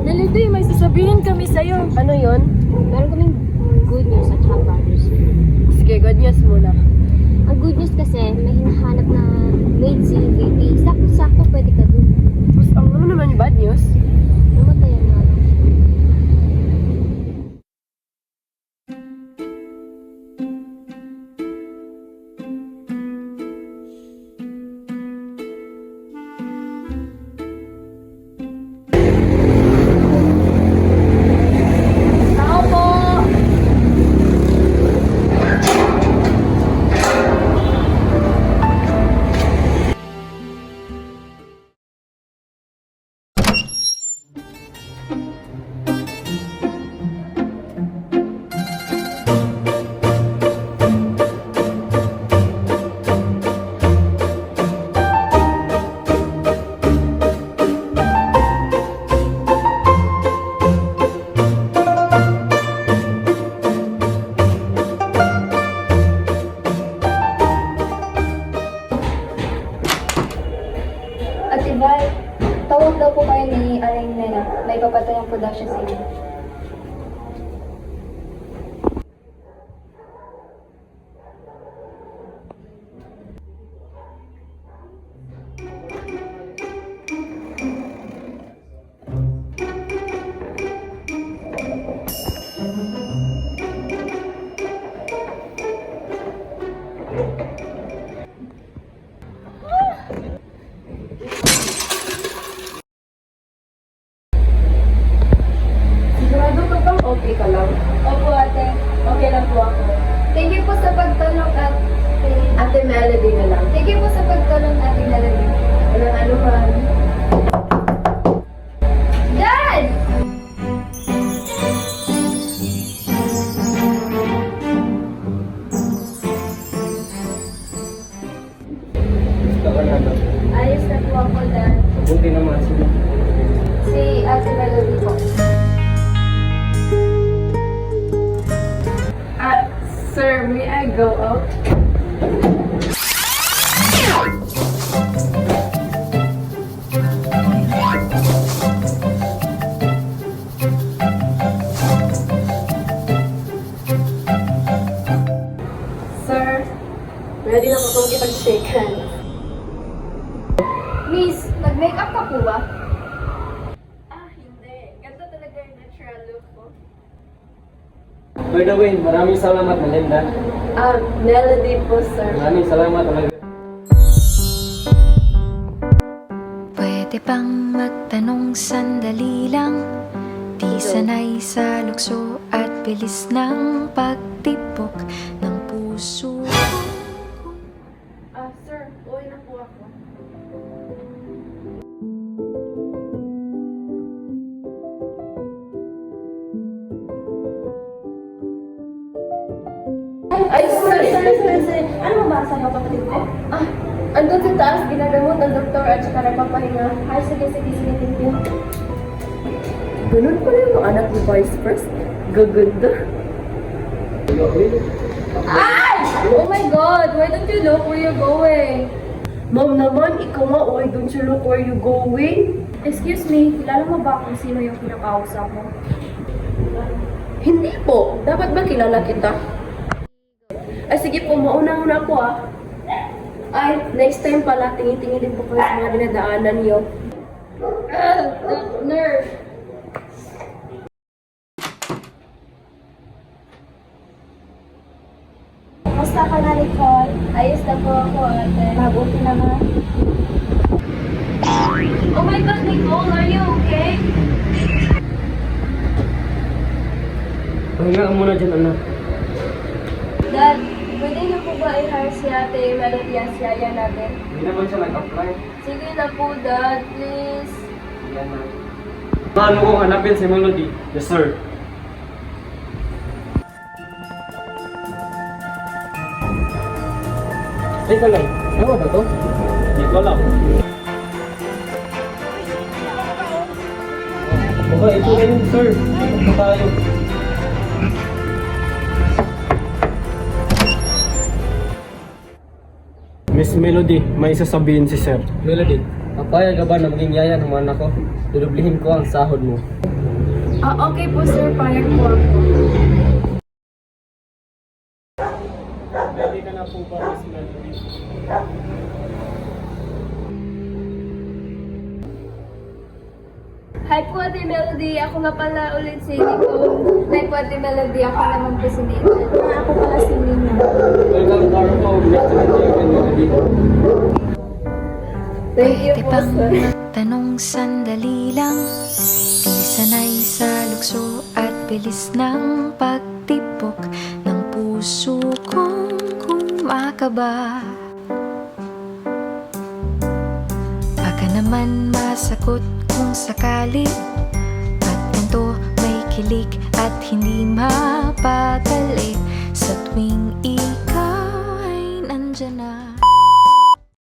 Nalitoy, may sasabihin kami sa'yo. Ano yon? Meron kaming good news at saka bad news. Sige, good news muna. Ang good news kasi, may hinahanap na maid si VP. Sakto-sakto pwede ka dun. Mas ano naman yung bad news? Namatayan na lang. Tao po! At iba, tawag daw po kayo ni Aling Nena. May papatayang po daw siya sa inyo. Sigurado ka bang okay ka lang? Opo ate, Okay lang po ako. thank you po sa pagtulong at Ate Melody na lang. thank you po sa pagtulong ating nalabi. Walang anuman. Dad! Ayos na po ako, Dad. Buti naman sila. Si Ate Melody po. Sir, may I go out? Sir, ready na po kung kitag-shake hands. Miss, nag-makeup ka po ba? Hindi. Ganda talaga yung natural look ko. By the way, maraming salamat Melinda. Melody po, sir. Maraming salamat talaga. Pwede bang magtanong sandali lang? Di sanay sa lukso at bilis ng pagtibok ng puso. Sir, uwi na po ako. Ay, sir. Ano ba sa kapatid ko? Andun sa taas, ginagamot ng doktor at saka nagpapahinga. Ay, sige, thank you. Ganun pala yung anak ni Vice First. Gaganda. Ay! Oh my God! Why don't you look where you're going? Ma'am naman, ikaw nga, why don't you look where you going? Excuse me, kilala mo ba kung sino yung kinakausap mo? Hindi po. Dapat ba kilala kita? Ay, sige po, mauna muna ako Ay, next time pala, tingin-tingin din po kayo sa mga dinadaanan niyo. Nurse! Kamusta ka na, Nicole? Ayos na po ako, ate. Mabuti naman. Oh my God, Nicole, are you okay? Pahinga ka muna dyan, anak. Dad, pwede niyo po ba i-hire si ate Melody as yaya natin? Hindi naman siya nag-apply. Sige na po, Dad, please. Yan na. Paano kong hanapin si Melody? Yes, sir. Teka lang, ano ba to? Hindi ko alam. Okay, ito rin, sir. Ito tayo. Miss Melody, may sasabihin si sir. Melody, papayag ka ba na maging yaya ng anak ko? Dudublihin ko ang sahod mo. Okay po sir, payag po ako. Ready ka na po ba, Miss Melody? Hi po, Ate Melody. Ako nga pala ulit si Nicole. Hi po, Ate Melody. Ako naman po si Nina. Ako pala si Nina. Welcome to our home. Nice to meet you again, Melody. Thank you Pwede po, bang sir. magtanong sandali lang? Di sanay sa lukso at bilis ng pagtipok ng puso kong kumakaba. Baka naman masagot kung sakali, at ganito may kilig at hindi mapatalik sa tuwing